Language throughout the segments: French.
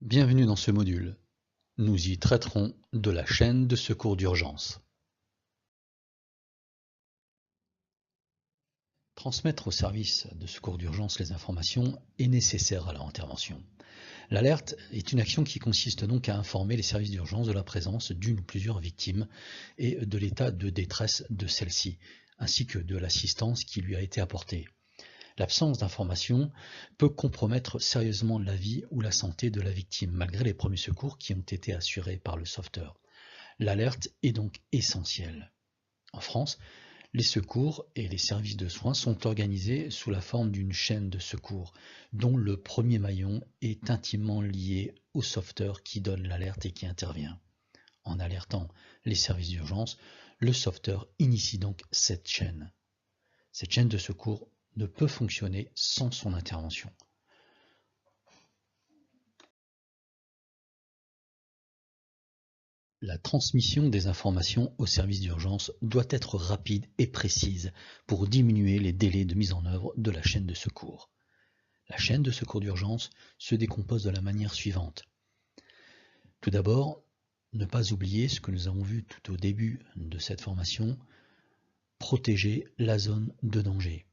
Bienvenue dans ce module. Nous y traiterons de la chaîne de secours d'urgence. Transmettre au service de secours d'urgence les informations est nécessaire à leur intervention. L'alerte est une action qui consiste donc à informer les services d'urgence de la présence d'une ou plusieurs victimes et de l'état de détresse de celle-ci, ainsi que de l'assistance qui lui a été apportée. L'absence d'information peut compromettre sérieusement la vie ou la santé de la victime, malgré les premiers secours qui ont été assurés par le sauveteur. L'alerte est donc essentielle. En France, les secours et les services de soins sont organisés sous la forme d'une chaîne de secours, dont le premier maillon est intimement lié au sauveteur qui donne l'alerte et qui intervient. En alertant les services d'urgence, le sauveteur initie donc cette chaîne. Cette chaîne de secours ne peut fonctionner sans son intervention. La transmission des informations aux services d'urgence doit être rapide et précise pour diminuer les délais de mise en œuvre de la chaîne de secours. La chaîne de secours d'urgence se décompose de la manière suivante. Tout d'abord, ne pas oublier ce que nous avons vu tout au début de cette formation, protéger la zone de danger.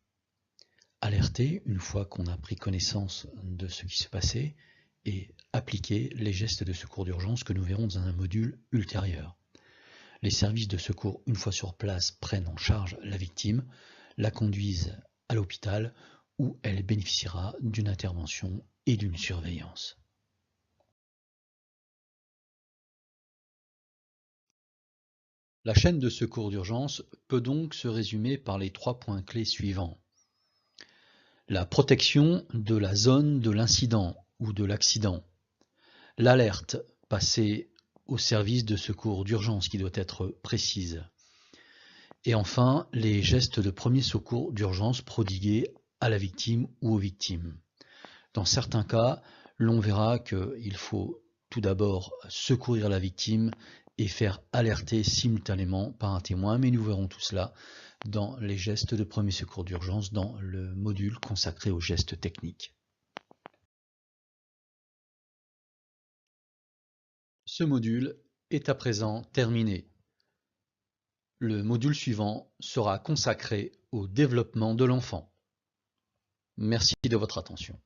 Alerter une fois qu'on a pris connaissance de ce qui se passait et appliquer les gestes de secours d'urgence que nous verrons dans un module ultérieur. Les services de secours, une fois sur place, prennent en charge la victime, la conduisent à l'hôpital où elle bénéficiera d'une intervention et d'une surveillance. La chaîne de secours d'urgence peut donc se résumer par les 3 points clés suivants. La protection de la zone de l'incident ou de l'accident. L'alerte passée au service de secours d'urgence qui doit être précise. Et enfin, les gestes de premier secours d'urgence prodigués à la victime ou aux victimes. Dans certains cas, l'on verra qu'il faut tout d'abord secourir la victime et faire alerter simultanément par un témoin, mais nous verrons tout cela dans les gestes de premier secours d'urgence dans le module consacré aux gestes techniques. Ce module est à présent terminé. Le module suivant sera consacré au développement de l'enfant. Merci de votre attention.